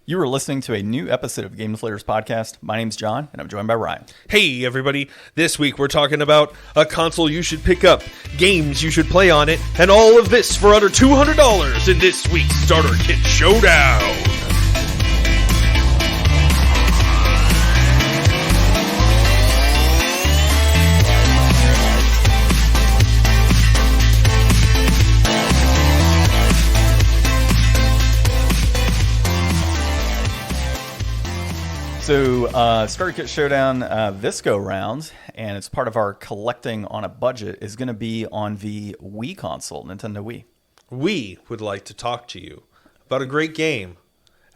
You are listening to a new episode of Game Deflators Podcast. My name's John, and I'm joined by Ryan. Hey, everybody. This week we're talking about a console you should pick up, games you should play on it, and all of this for under $200 in this week's Starter Kit Showdown. So, Starter Kit Showdown this go-round, and it's part of our collecting on a budget, is going to be on the Wii console, Nintendo Wii. We would like to talk to you about a great game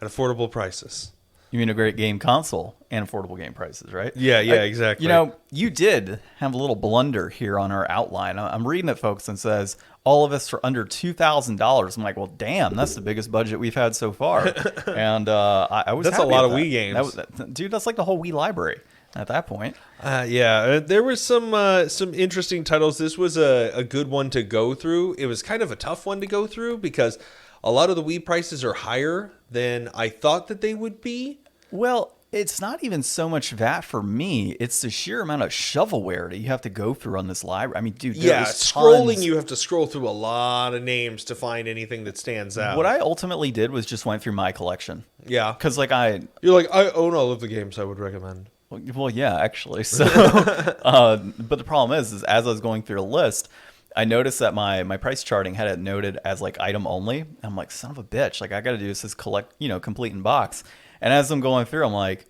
at affordable prices. You mean a great game console and affordable game prices, right? Yeah, exactly. You know, you did have a little blunder here on our outline. I'm reading it, folks, and says, all of us for under $2,000. I'm like, well, damn, that's the biggest budget we've had so far. And I was That's happy a lot with of that. Wii games. Dude, that's like the whole Wii library at that point. There was some interesting titles. This was a good one to go through. It was kind of a tough one to go through because a lot of the Wii prices are higher than I thought that they would be. Well, it's not even so much that for me. It's the sheer amount of shovelware that you have to go through on this library. I mean, dude, there was scrolling, tons. you have to scroll through a lot of names to find anything that stands out. What I ultimately did was just went through my collection. Yeah. Because, like, You're like, I own all of the games I would recommend. Well, yeah, actually. So, but the problem is as I was going through the list, I noticed that my price charting had it noted as, like, item only. I'm like, son of a bitch. Like, I got to do this as complete in box. And as I'm going through, I'm like,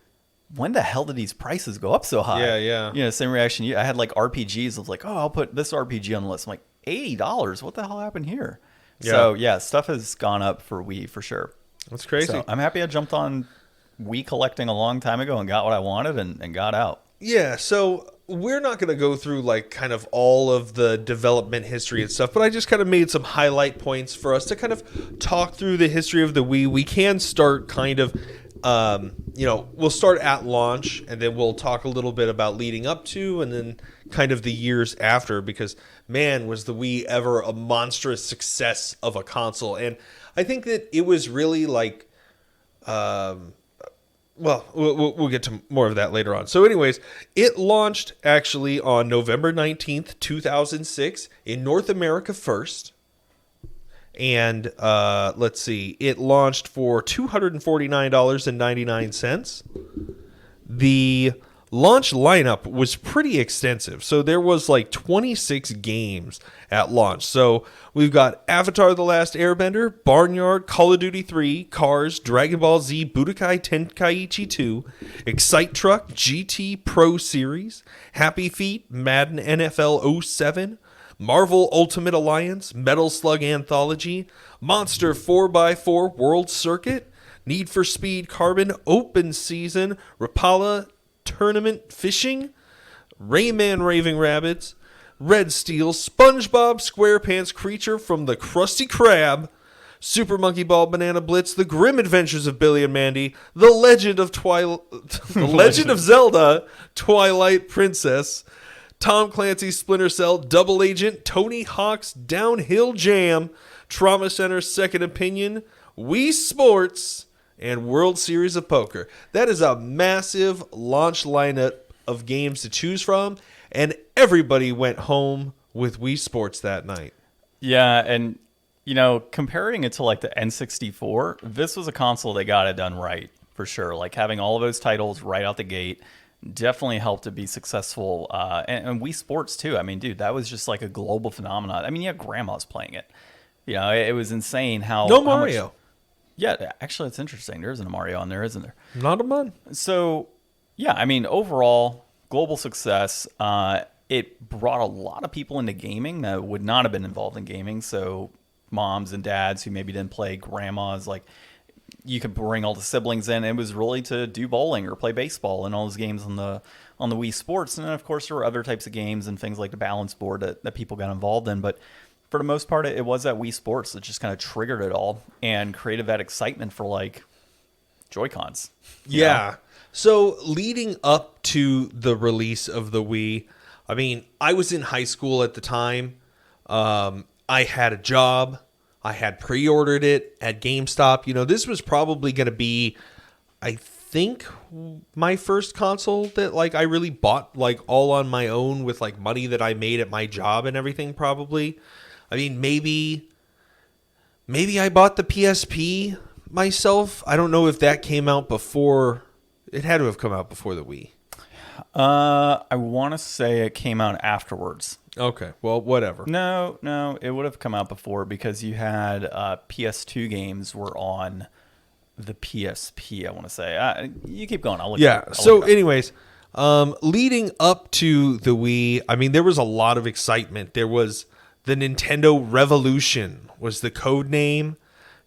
when the hell did these prices go up so high? Yeah. You know, same reaction. I had like RPGs. I was like, oh, I'll put this RPG on the list. I'm like, $80. What the hell happened here? Yeah. So, yeah, stuff has gone up for Wii for sure. That's crazy. So I'm happy I jumped on Wii collecting a long time ago and got what I wanted and got out. Yeah, so we're not going to go through like kind of all of the development history and stuff, but I just kind of made some highlight points for us to kind of talk through the history of the Wii. We can start kind of we'll start at launch, and then we'll talk a little bit about leading up to, and then kind of the years after, because, man, was the Wii ever a monstrous success of a console. And I think that it was really like, we'll get to more of that later on. So anyways, it launched actually on November 19th, 2006 in North America first. And let's see, it launched for $249.99. The launch lineup was pretty extensive. So there was like 26 games at launch. So we've got Avatar: The Last Airbender, Barnyard, Call of Duty 3, Cars, Dragon Ball Z, Budokai Tenkaichi 2, Excite Truck, GT Pro Series, Happy Feet, Madden NFL 07, Marvel Ultimate Alliance, Metal Slug Anthology, Monster 4x4 World Circuit, Need for Speed Carbon Open Season, Rapala Tournament Fishing, Rayman Raving Rabbids, Red Steel, SpongeBob SquarePants Creature from the Krusty Krab, Super Monkey Ball Banana Blitz, The Grim Adventures of Billy and Mandy, The Legend of Zelda, Twilight Princess, Tom Clancy's Splinter Cell, Double Agent, Tony Hawk's Downhill Jam, Trauma Center's Second Opinion, Wii Sports, and World Series of Poker. That is a massive launch lineup of games to choose from, and everybody went home with Wii Sports that night. Yeah, and, comparing it to like the N64, this was a console that got it done right, for sure. Like having all of those titles right out the gate definitely helped to be successful. And Wii Sports, too. I mean, dude, that was just like a global phenomenon. I mean, yeah, grandma's playing it. It was insane how... No Mario. Yeah, actually, it's interesting. There isn't a Mario on there, isn't there? Not a one. So, yeah, I mean, overall, global success. It brought a lot of people into gaming that would not have been involved in gaming. So, moms and dads who maybe didn't play, grandmas, like... You could bring all the siblings in. It was really to do bowling or play baseball and all those games on the Wii Sports. And then, of course, there were other types of games and things like the balance board that people got involved in. But for the most part, it was that Wii Sports that just kind of triggered it all and created that excitement for, like, Joy-Cons. Yeah. So leading up to the release of the Wii, I mean, I was in high school at the time. I had a job. I had pre-ordered it at GameStop. This was probably going to be, I think, my first console that like I really bought like all on my own with like money that I made at my job and everything. Probably, I mean, maybe I bought the PSP myself. I don't know if that came out before. It had to have come out before the Wii. I want to say it came out afterwards. Okay, well, whatever. No, it would have come out before because you had PS2 games were on the PSP, I want to say. You keep going. I'll look Yeah, I'll so look anyways, leading up to the Wii, I mean, there was a lot of excitement. There was the Nintendo Revolution was the code name.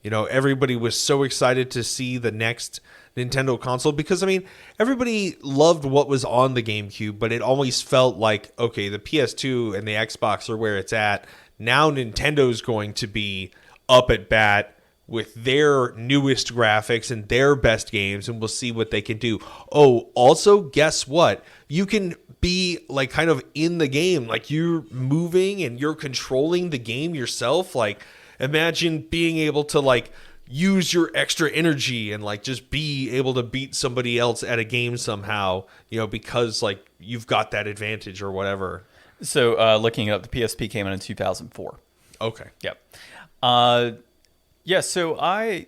Everybody was so excited to see the next Nintendo console because, I mean, everybody loved what was on the GameCube, but it always felt like, okay, the PS2 and the Xbox are where it's at. Now Nintendo's going to be up at bat with their newest graphics and their best games, and we'll see what they can do. Oh, also, guess what? You can be like kind of in the game, like you're moving and you're controlling the game yourself. Like, imagine being able to like use your extra energy and like just be able to beat somebody else at a game somehow, because like you've got that advantage or whatever. So looking up, the PSP came in 2004. Okay. Yep. Yeah, so I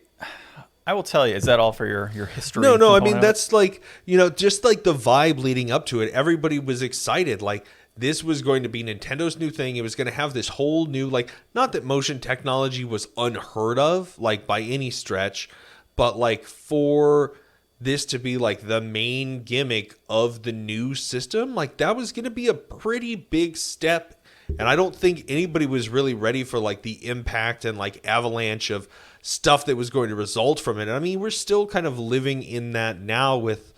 will tell you, is that all for your history? No, I mean, that's like, just like the vibe leading up to it. Everybody was excited. Like, this was going to be Nintendo's new thing. It was going to have this whole new, like, not that motion technology was unheard of, like, by any stretch, but, like, for this to be, like, the main gimmick of the new system, like, that was going to be a pretty big step. And I don't think anybody was really ready for, like, the impact and, like, avalanche of stuff that was going to result from it. I mean, we're still kind of living in that now with,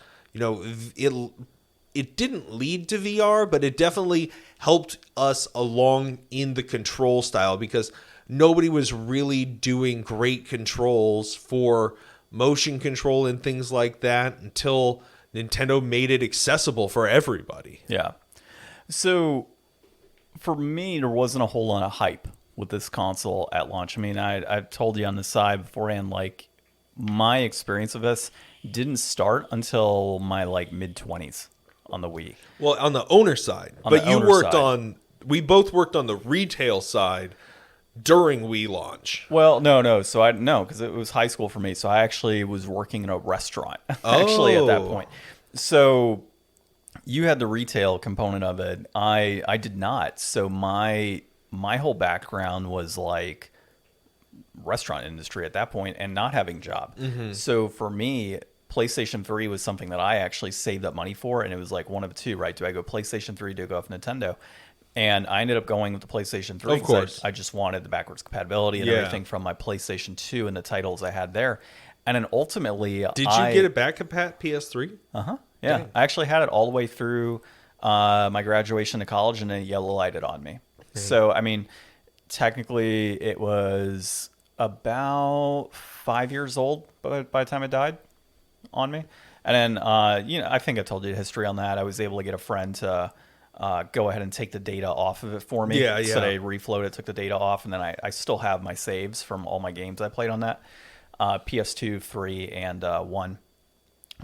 it didn't lead to VR, but it definitely helped us along in the control style because nobody was really doing great controls for motion control and things like that until Nintendo made it accessible for everybody. Yeah. So for me, there wasn't a whole lot of hype with this console at launch. I mean, I've told you on the side beforehand, like my experience of this didn't start until my like mid-20s. On the Wii. Well, on the owner side. But you worked on... We both worked on the retail side during Wii launch. Well, no. So because it was high school for me. So I actually was working in a restaurant actually at that point. So you had the retail component of it. I did not. So my whole background was like restaurant industry at that point and not having a job. Mm-hmm. So for me... PlayStation 3 was something that I actually saved up money for, and it was like one of two, right? Do I go PlayStation 3, do I go off Nintendo? And I ended up going with the PlayStation 3 of course. I just wanted the backwards compatibility and everything from my PlayStation 2 and the titles I had there. And then ultimately... Did you get it back compat PS3? Uh-huh. Yeah. Dang. I actually had it all the way through my graduation to college, and it yellow lighted on me. Dang. So, I mean, technically it was about 5 years old by the time it died on me. And then I think I told you the history on that. I was able to get a friend to go ahead and take the data off of it for me. Yeah. So they reflowed it, took the data off, and then I still have my saves from all my games I played on that. PS2, 3, and 1.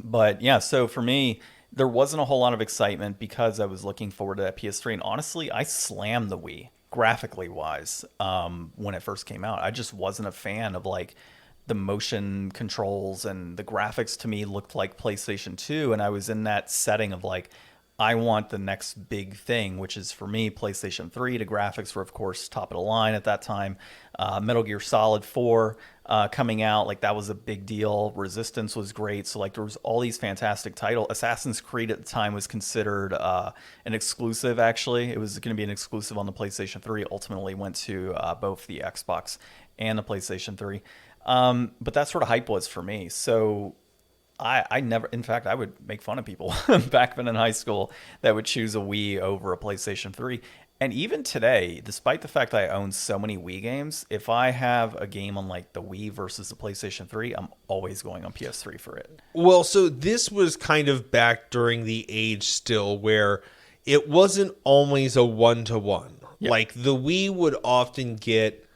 But yeah, so for me, there wasn't a whole lot of excitement because I was looking forward to that PS3. And honestly, I slammed the Wii, graphically wise, when it first came out. I just wasn't a fan of like the motion controls, and the graphics to me looked like PlayStation 2. And I was in that setting of like, I want the next big thing, which is for me, PlayStation 3. The graphics were, of course, top of the line at that time. Metal Gear Solid 4 coming out, like that was a big deal. Resistance was great. So like there was all these fantastic titles. Assassin's Creed at the time was considered an exclusive, actually. It was going to be an exclusive on the PlayStation 3. Ultimately went to both the Xbox and the PlayStation 3. But that sort of hype was for me. So I never, in fact, I would make fun of people back then in high school that would choose a Wii over a PlayStation 3. And even today, despite the fact that I own so many Wii games, if I have a game on like the Wii versus the PlayStation 3, I'm always going on PS3 for it. Well, so this was kind of back during the age still where it wasn't always a one-to-one. Yeah. Like the Wii would often get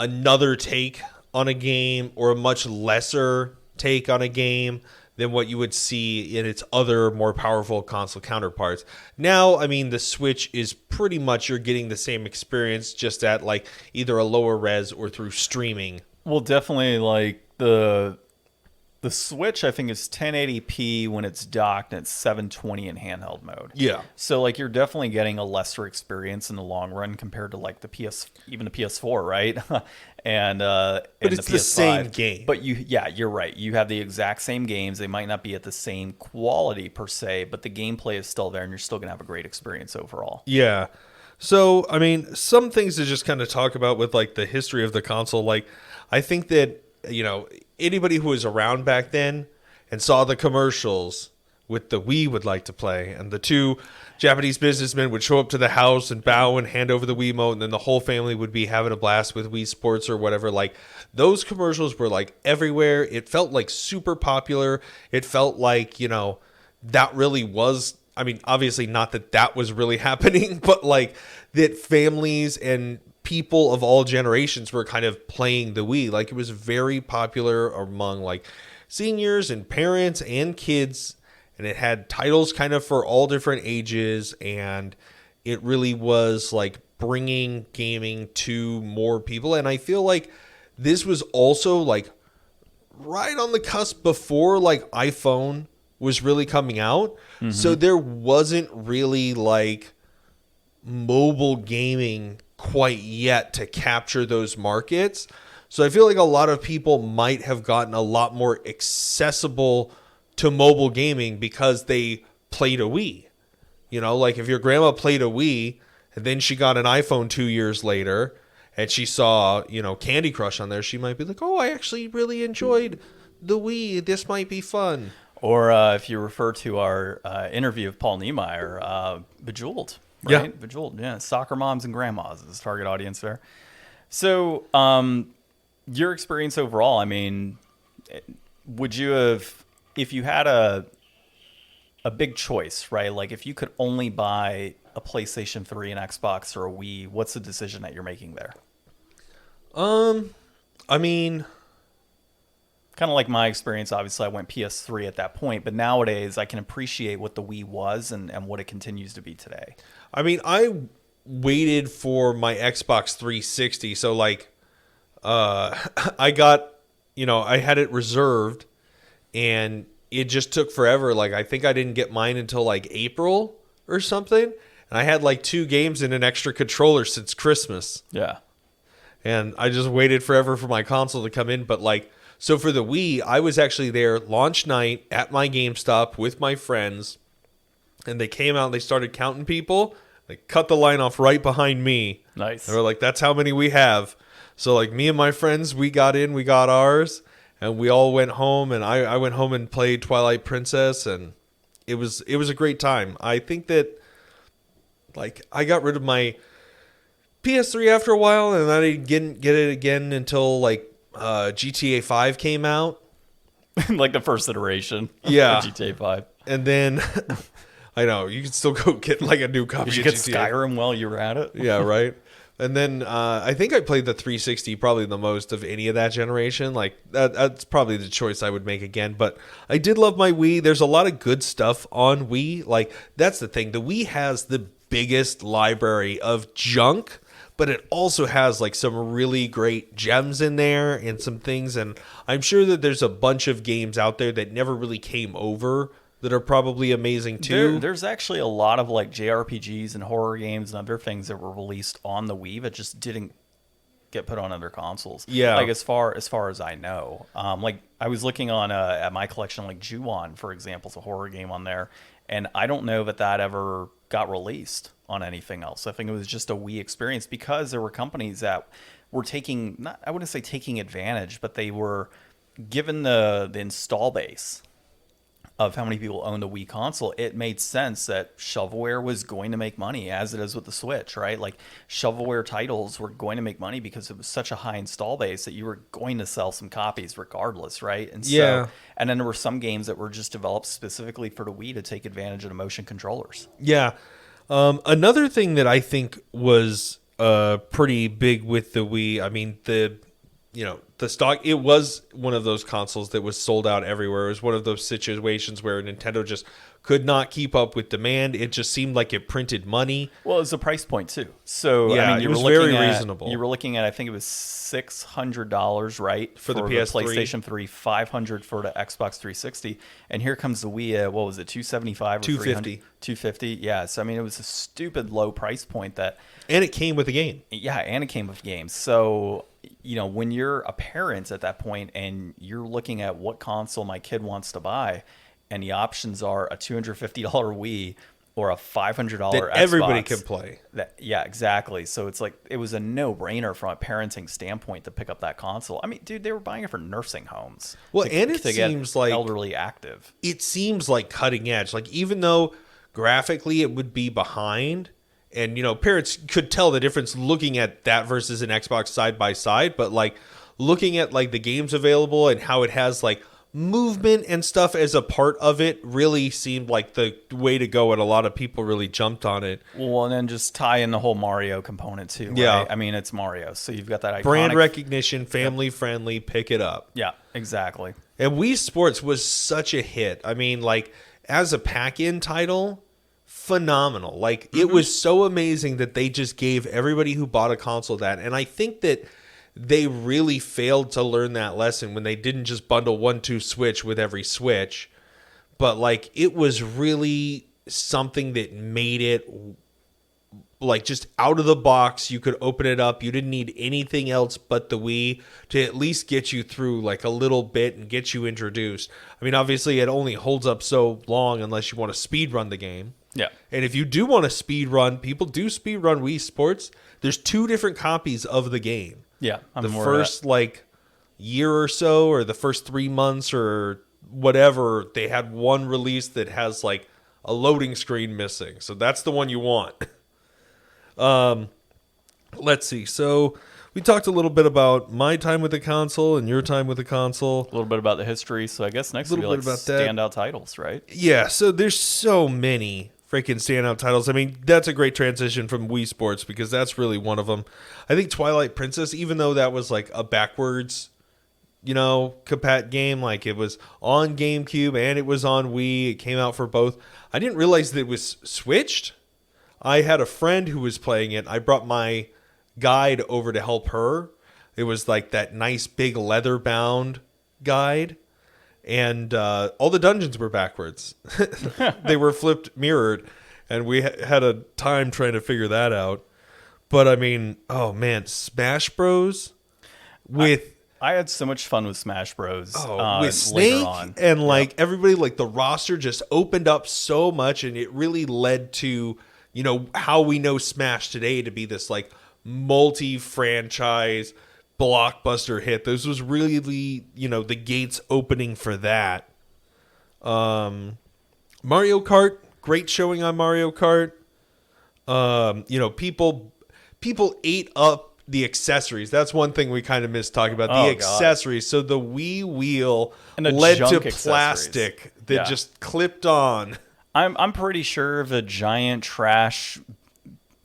another take on a game or a much lesser take on a game than what you would see in its other more powerful console counterparts. Now, I mean, the Switch is pretty much you're getting the same experience just at like either a lower res or through streaming. Well, definitely like the Switch, I think, is 1080p when it's docked, and it's 720 in handheld mode. Yeah. So, like, you're definitely getting a lesser experience in the long run compared to like even the PS4, right? and But it's the the PS5. same game. But you're right. You have the exact same games. They might not be at the same quality per se, but the gameplay is still there, and you're still gonna have a great experience overall. Yeah. So, I mean, some things to just kind of talk about with like the history of the console. Like, I think that, anybody who was around back then and saw the commercials with the Wii would like to play, and the two Japanese businessmen would show up to the house and bow and hand over the Wiimote, and then the whole family would be having a blast with Wii Sports or whatever. Like, those commercials were like everywhere. It felt like super popular. It felt like, that really was, I mean, obviously not that was really happening, but like that families and people of all generations were kind of playing the Wii. Like, it was very popular among like seniors and parents and kids, and it had titles kind of for all different ages, and it really was like bringing gaming to more people. And I feel like this was also like right on the cusp before like iPhone was really coming out. Mm-hmm. So there wasn't really like mobile gaming quite yet to capture those markets. So I feel like a lot of people might have gotten a lot more accessible to mobile gaming because they played a Wii. Like if your grandma played a Wii and then she got an iPhone 2 years later and she saw, Candy Crush on there, she might be like, oh, I actually really enjoyed the Wii. This might be fun. Or if you refer to our interview of Paul Niemeyer, Bejeweled. Right? Yeah. Bejeweled, yeah. Soccer moms and grandmas is the target audience there. So, your experience overall, I mean, would you have, if you had a big choice, right? Like if you could only buy a PlayStation 3, an Xbox, or a Wii, what's the decision that you're making there? I mean, kind of like my experience, obviously I went PS3 at that point, but nowadays I can appreciate what the Wii was and what it continues to be today. I mean, I waited for my Xbox 360. So like, I got, I had it reserved and it just took forever. Like, I think I didn't get mine until like April or something. And I had like 2 games and an extra controller since Christmas. Yeah. And I just waited forever for my console to come in. But like, so for the Wii, I was actually there launch night at my GameStop with my friends. And they came out and they started counting people. They cut the line off right behind me. Nice. They were like, that's how many we have. So like me and my friends, we got ours. And we all went home. And I went home and played Twilight Princess. And it was a great time. I think that like I got rid of my PS3 after a while. And I didn't get it again until like GTA 5 came out. Like the first iteration of GTA 5. And then I know you can still go get like a new copy. Did you get Skyrim while you were at it? Yeah, right. And then I think I played the 360 probably the most of any of that generation. Like that's probably the choice I would make again. But I did love my Wii. There's a lot of good stuff on Wii. Like that's the thing. The Wii has the biggest library of junk, but it also has like some really great gems in there and some things. And I'm sure that there's a bunch of games out there that never really came over that are probably amazing too. There's actually a lot of like JRPGs and horror games and other things that were released on the Wii that just didn't get put on other consoles. Yeah. Like as far as I know, like I was looking on at my collection, like Ju-On, for example, is a horror game on there, and I don't know that ever got released on anything else. I think it was just a Wii experience because there were companies that were I wouldn't say taking advantage, but they were given the install base of how many people own the Wii console. It made sense that shovelware was going to make money, as it is with the Switch, right? Like shovelware titles were going to make money because it was such a high install base that you were going to sell some copies regardless, right? And yeah. And then there were some games that were just developed specifically for the Wii to take advantage of the motion controllers. Yeah. Another thing that I think was pretty big with the Wii. I mean, the stock, it was one of those consoles that was sold out everywhere. It was one of those situations where Nintendo just could not keep up with demand. It just seemed like it printed money. Well, it's a price point too. So yeah, I mean, it was very reasonable. You were looking at, I think it was $600, right, for the PS3, PlayStation 3, $500 for the Xbox 360, and here comes the Wii. What was it, $275 or $250? $250. Yeah. So I mean, it was a stupid low price point that. And it came with a game. Yeah, and it came with games. So when you're a parent at that point and you're looking at what console my kid wants to buy, and the options are a $250 Wii or a $500 Xbox. Everybody can play. Yeah, exactly. So it's like it was a no-brainer from a parenting standpoint to pick up that console. I mean, dude, they were buying it for nursing homes. Well, and it seems like elderly active. It seems like cutting edge. Like even though graphically it would be behind, and parents could tell the difference looking at that versus an Xbox side by side, but like looking at like the games available and how it has like movement and stuff as a part of it really seemed like the way to go, and a lot of people really jumped on it. Well, and then just tie in the whole Mario component too, right? Yeah. I mean, it's Mario, so you've got that iconic brand recognition, family friendly, pick it up. Yeah, exactly. And Wii Sports was such a hit. I mean, like as a pack-in title, phenomenal. Like it was so amazing that they just gave everybody who bought a console that, and I think that they really failed to learn that lesson when they didn't just bundle 1-2 Switch with every Switch. But like it was really something that made it like just out of the box. You could open it up. You didn't need anything else but the Wii to at least get you through like a little bit and get you introduced. I mean, obviously it only holds up so long unless you want to speed run the game. Yeah. And if you do want to speed run, people do speed run Wii Sports. There's 2 different copies of the game. Yeah, the first like year or so, or the first 3 months or whatever, they had one release that has like a loading screen missing. So that's the one you want. Let's see. So we talked a little bit about my time with the console and your time with the console. A little bit about the history. So I guess next will be like standout titles, right? Yeah. So there's so many freaking standout titles. I mean, that's a great transition from Wii Sports because that's really one of them. I think Twilight Princess, even though that was like a backwards, compat game, like it was on GameCube and it was on Wii. It came out for both. I didn't realize that it was switched. I had a friend who was playing it. I brought my guide over to help her. It was like that nice big leather bound guide. And all the dungeons were backwards. They were flipped mirrored, and we had a time trying to figure that out. But I mean, oh man, Smash Bros. With I had so much fun with Smash Bros. With Snake and like everybody, like the roster just opened up so much, and it really led to how we know Smash today to be this like multi-franchise blockbuster hit. This was really the gates opening for that. Mario Kart, great showing on Mario Kart. People ate up the accessories. That's one thing we kind of missed talking about. The accessories. So the Wii wheel led to plastic that just clipped on. I'm pretty sure the giant trash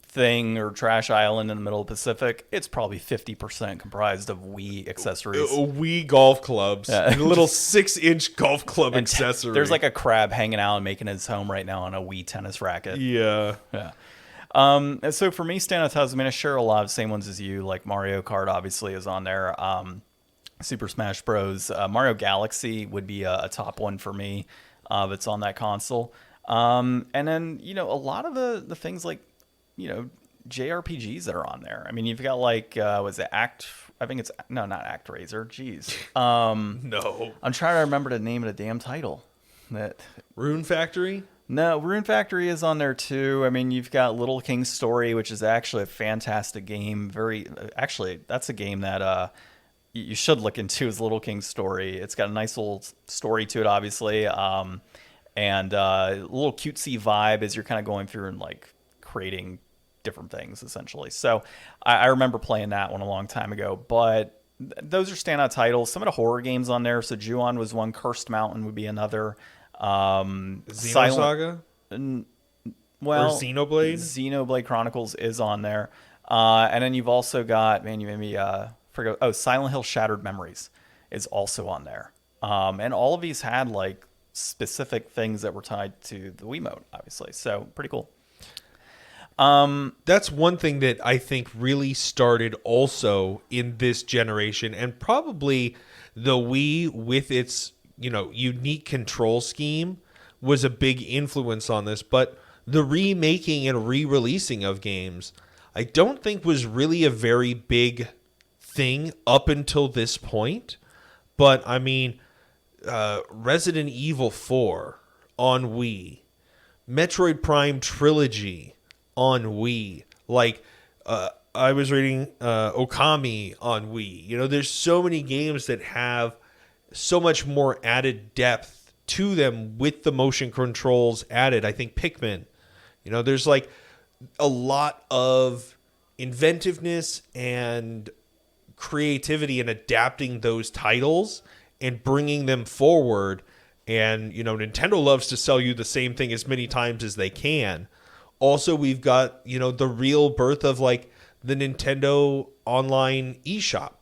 thing or trash island in the middle of the Pacific, it's probably 50% comprised of Wii accessories. Wii golf clubs. A little 6-inch golf club accessory. There's like a crab hanging out and making his home right now on a Wii tennis racket. Yeah. And so for me, standout titles, I mean, I share a lot of the same ones as you. Like Mario Kart obviously is on there. Super Smash Bros. Mario Galaxy would be a top one for me that's on that console. And then, a lot of the things like, JRPGs that are on there. I mean, you've got like, was it not ActRaiser. Jeez. No. I'm trying to remember the name of the damn title. Rune Factory? No, Rune Factory is on there too. I mean, you've got Little King's Story, which is actually a fantastic game. Actually, that's a game that you should look into, is Little King's Story. It's got a nice little story to it, obviously. And a little cutesy vibe as you're kind of going through and like creating different things essentially. So I remember playing that one a long time ago, but those are standout titles. Some of the horror games on there. So Ju-on was one, Cursed Mountain would be another. Xenosaga? Well, or Xenoblade? Xenoblade Chronicles is on there. And then you've also got, man, you made me forget. Oh, Silent Hill Shattered Memories is also on there. And all of these had like specific things that were tied to the Wiimote, obviously. So pretty cool. That's one thing that I think really started also in this generation, and probably the Wii with its, unique control scheme was a big influence on this. But the remaking and re-releasing of games, I don't think was really a very big thing up until this point. But I mean, Resident Evil 4 on Wii, Metroid Prime Trilogy on Wii, like I was reading Okami on Wii. There's so many games that have so much more added depth to them with the motion controls added. I think Pikmin, there's like a lot of inventiveness and creativity in adapting those titles and bringing them forward. And, Nintendo loves to sell you the same thing as many times as they can. Also, we've got, the real birth of like the Nintendo online eShop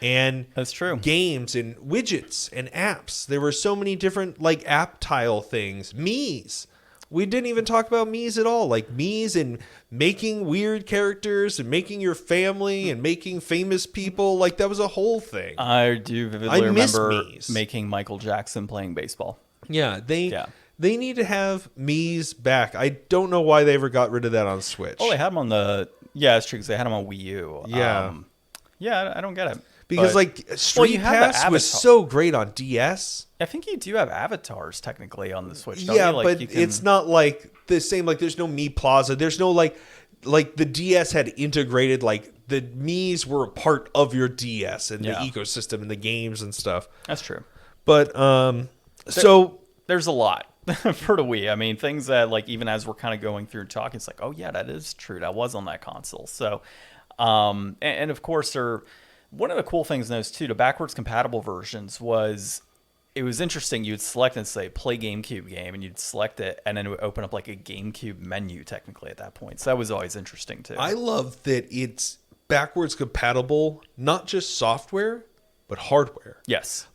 and That's true. Games and widgets and apps. There were so many different like app tile things. Mii's. We didn't even talk about Mii's at all. Like Mii's and making weird characters and making your family and making famous people. Like that was a whole thing. I do vividly remember making Michael Jackson playing baseball. Yeah, they need to have Mii's back. I don't know why they ever got rid of that on Switch. Oh, they had them on the... Yeah, it's true, because they had them on Wii U. Yeah. I don't get it. Because, Street Pass was so great on DS. I think you do have avatars, technically, on the Switch, don't yeah, you? But it's not, like, the same... Like, there's no Mii Plaza. There's no, like, the DS had integrated, like, the Mii's were a part of your DS and the ecosystem and the games and stuff. That's true. But, There's a lot for the Wii. I mean, things that, like, even as we're kind of going through and talking, it's like, oh, yeah, that is true. That was on that console. So, and of course, one of the cool things, those too, the backwards compatible versions was, it was interesting. You'd select and say, play GameCube game, and you'd select it, and then it would open up, like, a GameCube menu, technically, at that point. So that was always interesting, too. I love that it's backwards compatible, not just software, but hardware. Yes.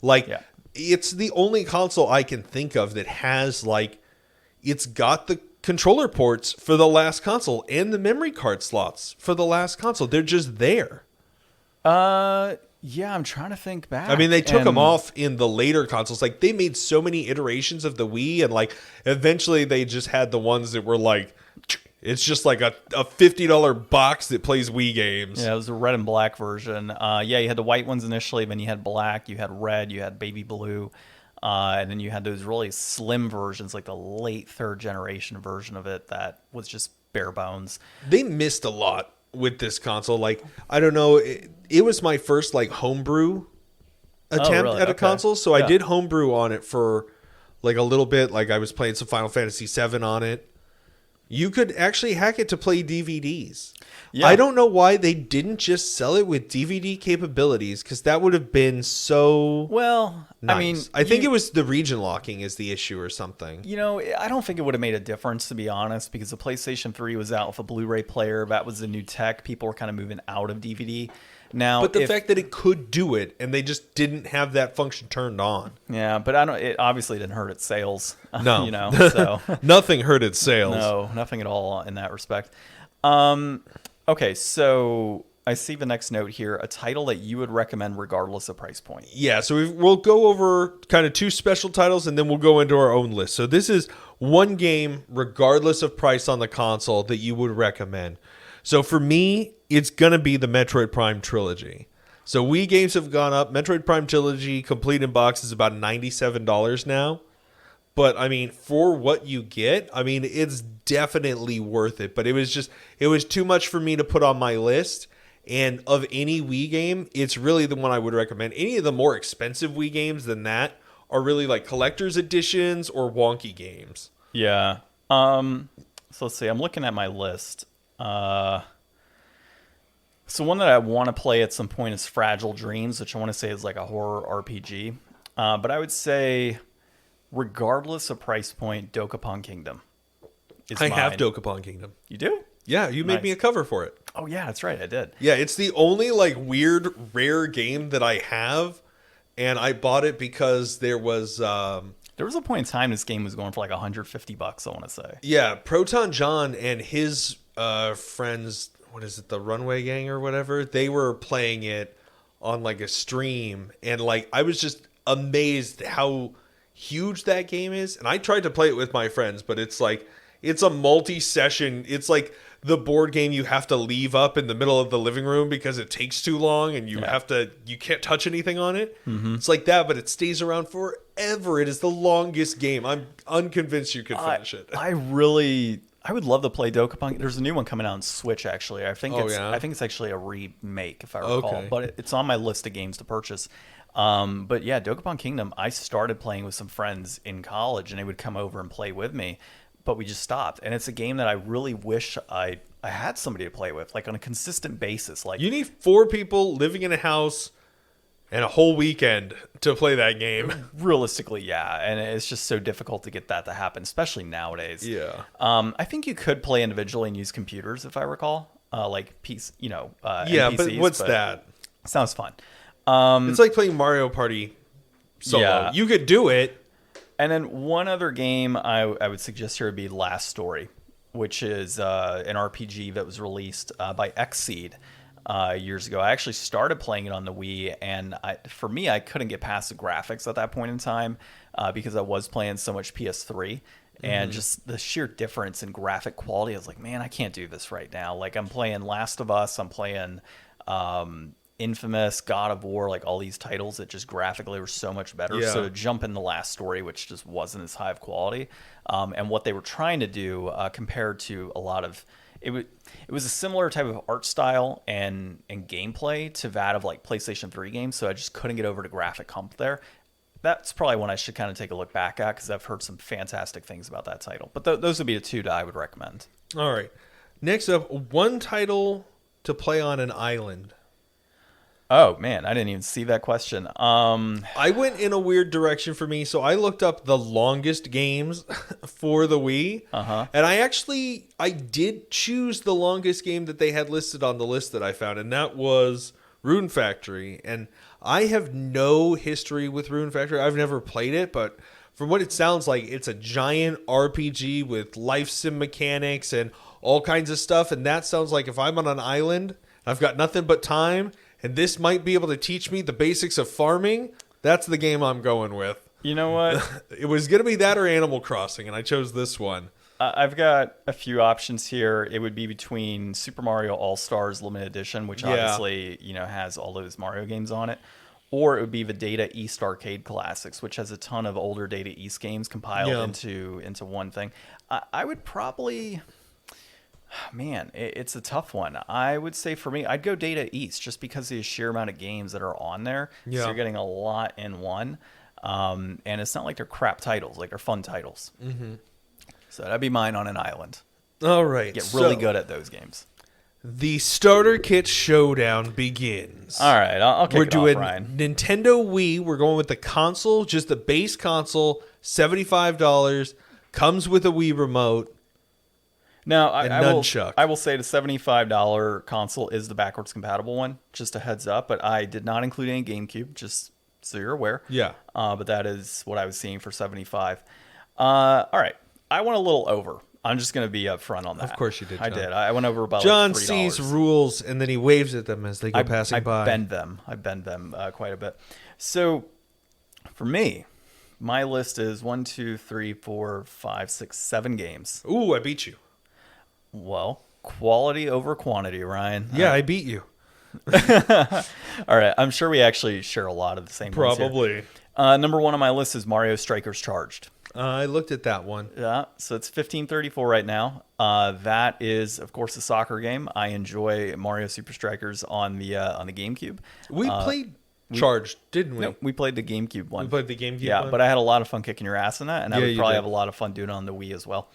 It's the only console I can think of that has, like, it's got the controller ports for the last console and the memory card slots for the last console. They're just there. Yeah, I'm trying to think back. I mean, they took them off in the later consoles. Like, they made so many iterations of the Wii, and, like, eventually they just had the ones that were, like, it's just like a $50 box that plays Wii games. Yeah, it was a red and black version. You had the white ones initially, then you had black, you had red, you had baby blue, and then you had those really slim versions, like the late third generation version of it that was just bare bones. They missed a lot with this console. Like, I don't know, it was my first like homebrew attempt at a console, so I did homebrew on it for like a little bit. Like, I was playing some Final Fantasy VII on it. You could actually hack it to play DVDs. Yeah. I don't know why they didn't just sell it with DVD capabilities, because that would have been so nice. I mean, I think it was the region locking is the issue or something. I don't think it would have made a difference, to be honest, because the PlayStation 3 was out with a Blu-ray player. That was the new tech. People were kind of moving out of DVD. Now, but the fact that it could do it and they just didn't have that function turned on. Yeah, but it obviously didn't hurt its sales. No. So nothing hurt its sales. No, nothing at all in that respect. Okay, so I see the next note here, a title that you would recommend regardless of price point. Yeah, so we'll go over kind of two special titles and then we'll go into our own list. So this is one game, regardless of price on the console, that you would recommend. So for me, it's going to be the Metroid Prime Trilogy. So Wii games have gone up. Metroid Prime Trilogy complete in box is about $97 now. But, I mean, for what you get, I mean, it's definitely worth it. But it was too much for me to put on my list. And of any Wii game, it's really the one I would recommend. Any of the more expensive Wii games than that are really like collector's editions or wonky games. Yeah. So let's see. I'm looking at my list. So one that I want to play at some point is Fragile Dreams, which I want to say is like a horror RPG. But I would say, regardless of price point, Dokapon Kingdom is mine. I have Dokapon Kingdom. You do? Yeah, you made me a cover for it. Oh yeah, that's right, I did. Yeah, it's the only like weird rare game that I have, and I bought it because there was There was a point in time this game was going for like $150, I want to say. yeah, Proton John and his friends, what is it, the Runway Gang or whatever, they were playing it on like a stream, and like I was just amazed how huge that game is. And I tried to play it with my friends, but it's like it's a multi-session. It's like the board game you have to leave up in the middle of the living room because it takes too long and you can't touch anything on it. It's like that, but it stays around forever. It is the longest game. I'm unconvinced you could finish it. I would love to play Dokapon. There's a new one coming out on Switch actually. I think it's actually a remake if I recall, but it's on my list of games to purchase. But yeah, Dokapon Kingdom, I started playing with some friends in college and they would come over and play with me. But we just stopped, and it's a game that I really wish I had somebody to play with, like on a consistent basis. Like you need 4 people living in a house and a whole weekend to play that game. Realistically, yeah, and it's just so difficult to get that to happen, especially nowadays. Yeah. I think you could play individually and use computers, if I recall, like yeah, NPCs, but what's that? Sounds fun. It's like playing Mario Party solo. Yeah. You could do it. And then one other game I would suggest here would be Last Story, which is an RPG that was released by Xseed years ago. I actually started playing it on the Wii, and for me, I couldn't get past the graphics at that point in time because I was playing so much PS3. And just the sheer difference in graphic quality, I was like, man, I can't do this right now. Like, I'm playing Last of Us, I'm playing Infamous, God of War, like all these titles that just graphically were so much better. Yeah. So to jump in the Last Story, which just wasn't as high of quality, and what they were trying to do compared to a lot of it was a similar type of art style and gameplay to that of like PlayStation 3 games. So I just couldn't get over to graphic hump there. That's probably one I should kind of take a look back at because I've heard some fantastic things about that title. But those would be the 2 that I would recommend. All right. Next up, one title to play on an island. Oh, man, I didn't even see that question. I went in a weird direction for me, so I looked up the longest games for the Wii. And I did choose the longest game that they had listed on the list that I found, and that was Rune Factory. And I have no history with Rune Factory. I've never played it, but from what it sounds like, it's a giant RPG with life sim mechanics and all kinds of stuff. And that sounds like if I'm on an island, I've got nothing but time, and this might be able to teach me the basics of farming, that's the game I'm going with. You know what? It was going to be that or Animal Crossing, and I chose this one. I've got a few options here. It would be between Super Mario All-Stars Limited Edition, which obviously has all those Mario games on it, or it would be the Data East Arcade Classics, which has a ton of older Data East games compiled into one thing. I would probably... Man, it's a tough one. I would say for me, I'd go Data East just because of the sheer amount of games that are on there. Yeah. So you're getting a lot in one. And it's not like they're crap titles, like they're fun titles. So that'd be mine on an island. All right. Get really good at those games. The starter kit showdown begins. All right, I'll kick We're it doing off, Ryan. Nintendo Wii. We're going with the console, just the base console, $75. Comes with a Wii remote. Now, And I nunchuck. will say the $75 console is the backwards compatible one, just a heads up, but I did not include any GameCube, just so you're aware. Yeah. But that is what I was seeing for $75. All right, I went a little over. I'm just going to be upfront on that. Of course you did, I John. did. I went over about John like $3. sees rules, and then he waves at them as they go passing by. I bend them quite a bit. So for me, my list is 1, 2, 3, 4, 5, 6, 7 games. Ooh, I beat you. Well, quality over quantity, Ryan. Yeah, I beat you. All right. I'm sure we actually share a lot of the same ones here. Probably. Number 1 on my list is Mario Strikers Charged. I looked at that one. Yeah, so it's $15.34 right now. That is, of course, a soccer game. I enjoy Mario Super Strikers on the GameCube. We played Charged, didn't we? No, we played the GameCube one. We played the GameCube Yeah, one? but I had a lot of fun kicking your ass in that, and I Yeah, would you probably did. have a lot of fun doing it on the Wii as well.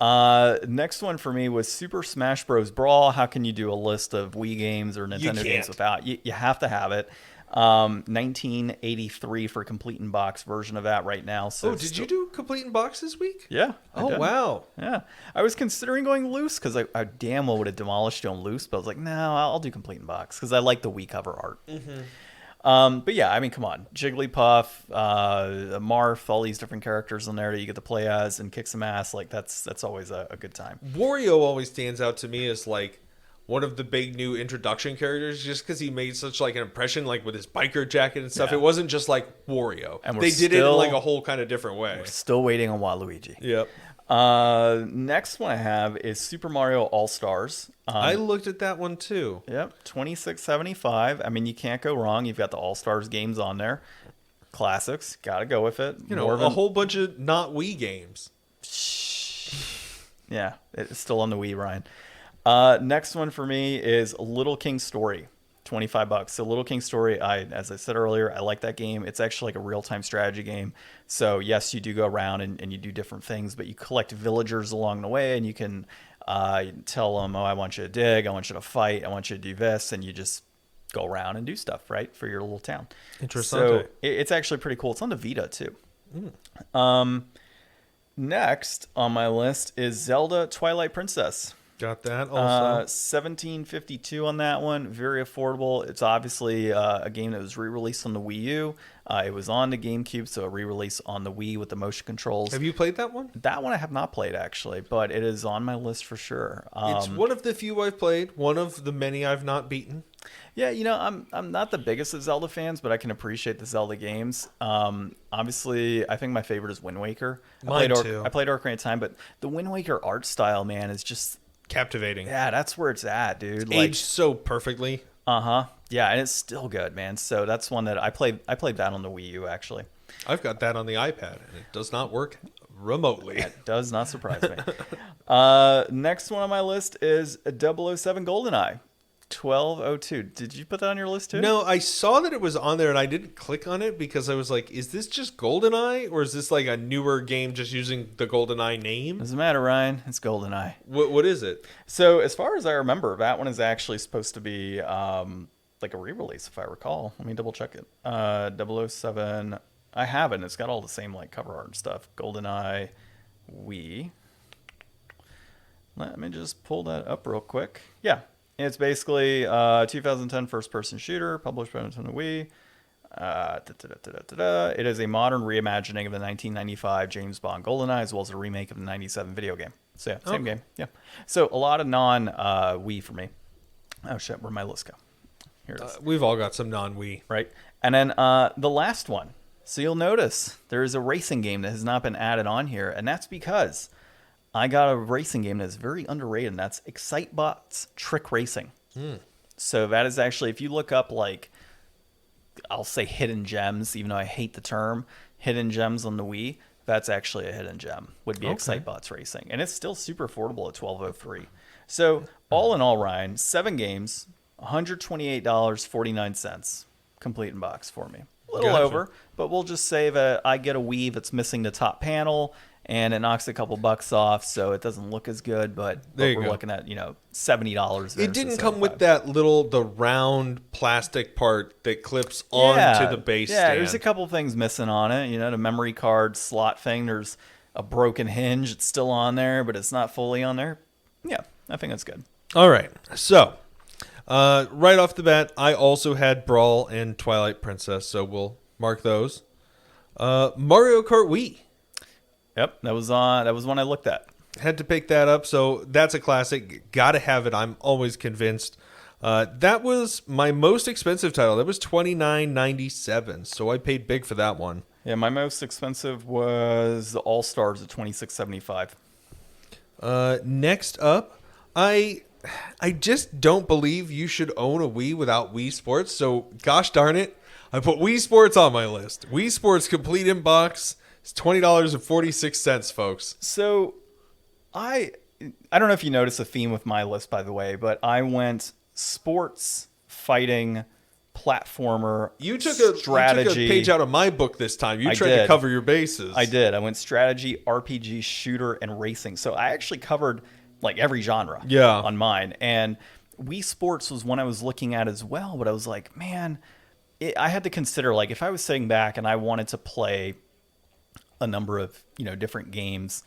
Next one for me was Super Smash Bros. Brawl. How can you do a list of Wii games or Nintendo games without? You have to have it. 1983 for complete in box version of that right now. So Did you do complete in box this week? Yeah. I did. Wow. Yeah. I was considering going loose because I damn well would have demolished on loose, but I was like, no, I'll do complete in box because I like the Wii cover art. But yeah, I mean, come on. Jigglypuff, Marth, all these different characters in there that you get to play as and kick some ass. Like, that's always a good time. Wario always stands out to me as like one of the big new introduction characters just because he made such like an impression, like with his biker jacket and stuff. Yeah. It wasn't just like Wario. And they did it in like a whole kind of different way. Still waiting on Waluigi. Yep. Next one I have is Super Mario All-Stars. I looked at that one too. Yep, $26.75. I mean, you can't go wrong. You've got the All-Stars games on there. Classics. Got to go with it. You know, a whole bunch of not Wii games. Yeah, it's still on the Wii, Ryan. Next one for me is Little King Story. $25. So Little King Story, as I said earlier, I like that game. It's actually like a real-time strategy game. So yes, you do go around and you do different things, but you collect villagers along the way, and you can tell them, oh, I want you to dig, I want you to fight, I want you to do this, and you just go around and do stuff, right, for your little town. Interesting. So it's actually pretty cool. It's on the Vita, too. Next on my list is Zelda Twilight Princess. Got that also. $17.52 on that one. Very affordable. It's obviously a game that was re-released on the Wii U. It was on the GameCube, so a re-release on the Wii with the motion controls. Have you played that one? That one I have not played, actually, but it is on my list for sure. It's one of the few I've played, one of the many I've not beaten. Yeah, you know, I'm not the biggest of Zelda fans, but I can appreciate the Zelda games. Obviously, I think my favorite is Wind Waker. Mine too. I played Ocarina of Time, but the Wind Waker art style, man, is just captivating. Yeah, that's where it's at, dude. It's aged so perfectly. Yeah, and it's still good, man. So that's one that I played that on the Wii U, actually. I've got that on the iPad, and it does not work remotely. That does not surprise me. Next one on my list is 007 GoldenEye. 1202. Did you put that on your list too? No, I saw that it was on there and I didn't click on it because I was like, is this just GoldenEye or is this like a newer game just using the GoldenEye name? Doesn't matter, Ryan. It's GoldenEye. What is it? So as far as I remember, that one is actually supposed to be like a re-release, if I recall. Let me double check it. 007. I have it. It's got all the same like cover art and stuff. GoldenEye Wii. Let me just pull that up real quick. Yeah. It's basically 2010 first-person shooter, published by Nintendo Wii. It is a modern reimagining of the 1995 James Bond GoldenEye, as well as a remake of the 97 video game. So yeah, same game. Yeah. So a lot of non-Wii for me. Oh shit, where'd my list go? Here it is. We've all got some non-Wii. Right. And then the last one. So you'll notice there is a racing game that has not been added on here, and that's because I got a racing game that's very underrated, and that's Excitebot's Trick Racing. So that is actually, if you look up, like, I'll say hidden gems, even though I hate the term, hidden gems on the Wii, that's actually a hidden gem, would be Excitebot's Racing. And it's still super affordable at $12.03. So all in all, Ryan, 7 games, $128.49, complete in box for me. A little over, but we'll just say that I get a Wii that's missing the top panel, and it knocks a couple bucks off, so it doesn't look as good, but we're looking at, $70. It didn't come with that the round plastic part that clips onto the base stand. Yeah, there's a couple things missing on it. The memory card slot thing, there's a broken hinge. It's still on there, but it's not fully on there. Yeah, I think that's good. All right, so right off the bat, I also had Brawl and Twilight Princess, so we'll mark those. Mario Kart Wii. Yep, that was one I looked at. Had to pick that up, so that's a classic. Gotta have it. I'm always convinced. That was my most expensive title. That was $29.97, so I paid big for that one. Yeah, my most expensive was the All Stars at $26.75. Next up, I just don't believe you should own a Wii without Wii Sports. So gosh darn it, I put Wii Sports on my list. Wii Sports complete in box. It's $20.46, folks. So I don't know if you noticed a theme with my list, by the way, but I went sports, fighting, platformer, strategy. You took a page out of my book this time. You tried to cover your bases. I did. I went strategy, RPG, shooter, and racing. So I actually covered like every genre on mine. And Wii Sports was one I was looking at as well, but I was like, man, I had to consider, like, if I was sitting back and I wanted to play a number of, different games,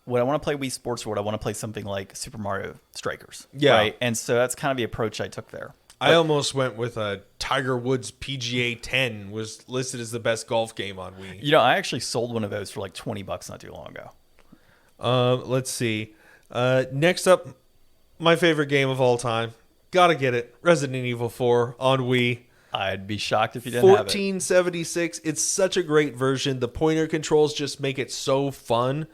would I want to play Wii Sports or would I want to play something like Super Mario Strikers? Yeah. Right. And so that's kind of the approach I took there. I almost went with Tiger Woods PGA 10 was listed as the best golf game on Wii. I actually sold one of those for like $20 not too long ago. Let's see. Next up, my favorite game of all time. Gotta get it. Resident Evil 4 on Wii. I'd be shocked if you didn't have it. 1476. It's such a great version. The pointer controls just make it so fun,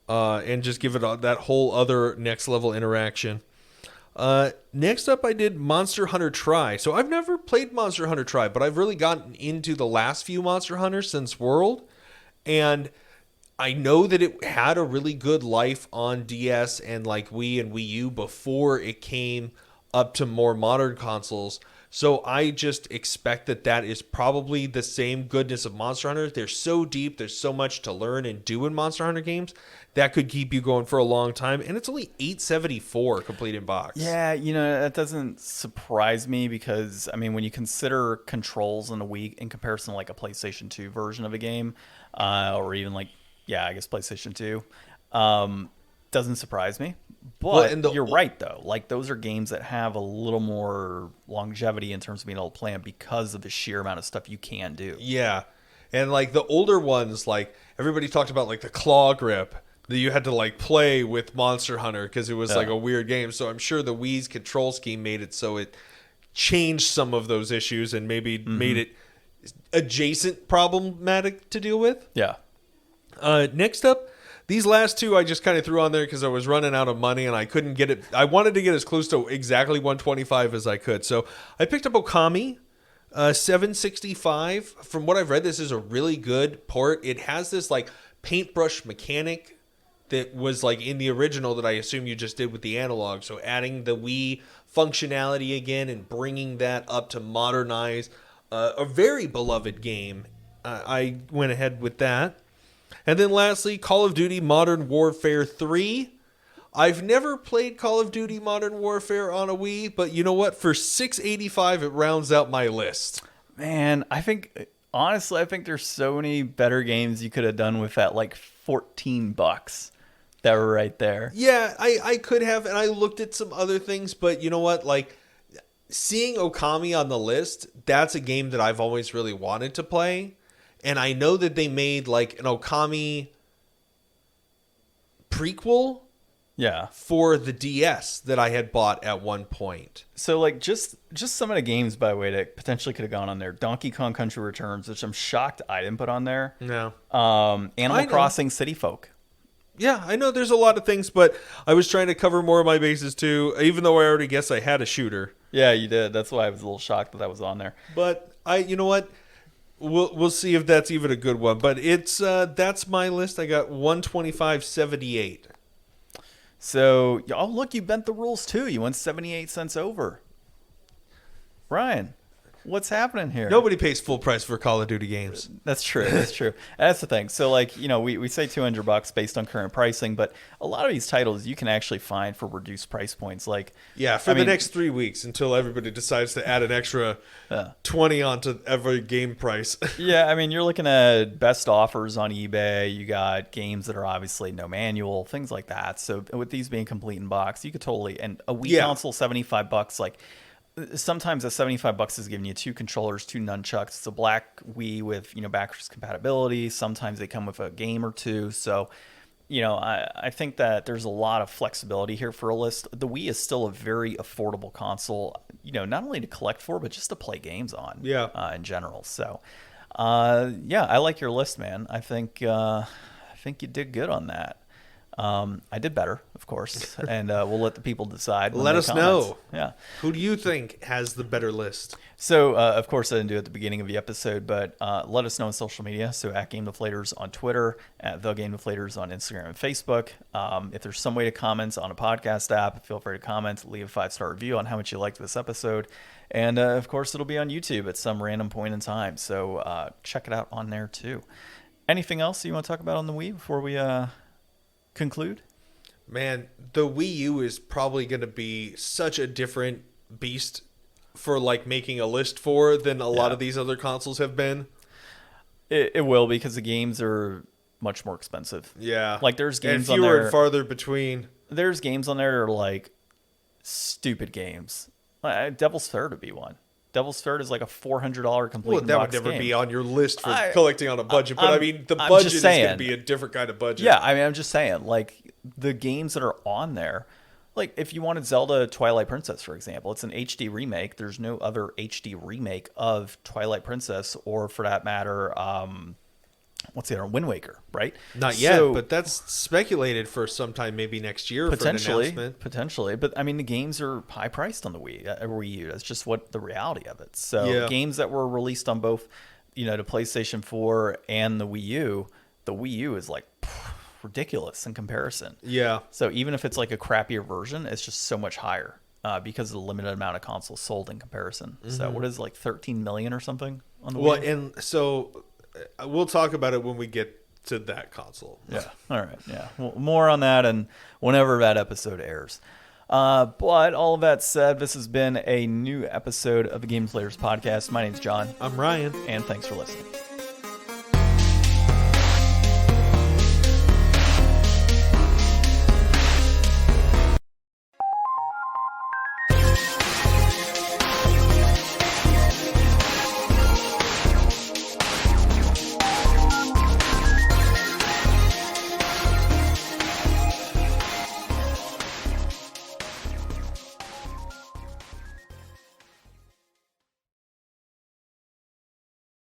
and just give it that whole other next level interaction. Next up, I did Monster Hunter Tri. So I've never played Monster Hunter Tri, but I've really gotten into the last few Monster Hunters since World, and I know that it had a really good life on DS and like Wii and Wii U before it came up to more modern consoles. So I just expect that is probably the same goodness of Monster Hunter. They're so deep. There's so much to learn and do in Monster Hunter games that could keep you going for a long time. And it's only $874 complete in box. Yeah, that doesn't surprise me because, I mean, when you consider controls in a Wii in comparison to like a PlayStation 2 version of a game, or even like, I guess PlayStation 2, doesn't surprise me. But you're right, though. Like, those are games that have a little more longevity in terms of being able to play them because of the sheer amount of stuff you can do. Yeah. And, like, the older ones, like, everybody talked about, like, the claw grip that you had to, like, play with Monster Hunter because it was, like, a weird game. So I'm sure the Wii's control scheme made it so it changed some of those issues and maybe made it adjacent problematic to deal with. Yeah. Next up, these last two I just kind of threw on there because I was running out of money and I couldn't get it. I wanted to get as close to exactly 125 as I could. So I picked up Okami 765. From what I've read, this is a really good port. It has this like paintbrush mechanic that was like in the original that I assume you just did with the analog. So adding the Wii functionality again and bringing that up to modernize a very beloved game. I went ahead with that. And then lastly, Call of Duty Modern Warfare 3. I've never played Call of Duty Modern Warfare on a Wii, but you know what? For $685, it rounds out my list. Man, honestly, I think there's so many better games you could have done with that, like $14 that were right there. Yeah, I could have, and I looked at some other things, but you know what? Like, seeing Okami on the list, that's a game that I've always really wanted to play. And I know that they made like an Okami prequel for the DS that I had bought at one point. So like just some of the games, by the way, that potentially could have gone on there. Donkey Kong Country Returns, which I'm shocked I didn't put on there. No. Animal Crossing City Folk. Yeah, I know there's a lot of things, but I was trying to cover more of my bases too, even though I already guessed I had a shooter. Yeah, you did. That's why I was a little shocked that was on there. But you know what? We'll see if that's even a good one, but it's that's my list. I got 125.78. So, look, you bent the rules too. You went 78 cents over. Ryan, what's happening here? Nobody pays full price for Call of Duty games. That's true. That's true. That's the thing. So, like, we say $200 based on current pricing, but a lot of these titles you can actually find for reduced price points. Like, for the next 3 weeks until everybody decides to add an extra 20 onto every game price. Yeah, I mean, you're looking at best offers on eBay. You got games that are obviously no manual, things like that. So, with these being complete in box, you could totally, and a Wii console, $75, like. Sometimes that $75 is giving you 2 controllers, 2 nunchucks. It's a black Wii with, backwards compatibility. Sometimes they come with a game or two. So, I think that there's a lot of flexibility here for a list. The Wii is still a very affordable console, not only to collect for, but just to play games on in general. So, I like your list, man. I think you did good on that. I did better, of course, and we'll let the people decide. Let us know. Yeah. Who do you think has the better list? So, of course, I didn't do it at the beginning of the episode, but let us know on social media. So, at Game Deflators on Twitter, at The Game Deflators on Instagram and Facebook. If there's some way to comment on a podcast app, feel free to comment, leave a 5-star review on how much you liked this episode. And, of course, it'll be on YouTube at some random point in time. So, check it out on there, too. Anything else you want to talk about on the Wii before we conclude? Man, the Wii U is probably going to be such a different beast for like making a list for than a lot Yeah. of these other consoles have been. It will, because the games are much more expensive. Yeah. Like, there's games and on fewer there. and farther between. There's games on there that are like stupid games. Devil's Third would be one. Devil's Third is like a $400 complete Well, that would box never game. be on your list for I- collecting on a budget. But I mean, the I'm budget just is going to saying. be a different kind of budget. Yeah, I mean, I'm just saying, like, the games that are on there, like, if you wanted Zelda Twilight Princess, for example, it's an HD remake. There's no other HD remake of Twilight Princess, or for that matter, what's the other one? Wind Waker, right? Not yet, So, but that's speculated for sometime maybe next year for an announcement. Potentially. But, I mean, the games are high-priced on the Wii U. That's just what the reality of it. So, Yeah. games that were released on both, the PlayStation 4 and the Wii U is, like, ridiculous in comparison. Yeah. So even if it's like a crappier version, it's just so much higher because of the limited amount of consoles sold in comparison. So what is it, like 13 million or something on the Well, Wii? and so we'll talk about it when we get to that console. Yeah. All right. Yeah. Well, more on that and whenever that episode airs. But all of that said, this has been a new episode of the Game Deflators Podcast. My name's John, I'm Ryan. and thanks for listening.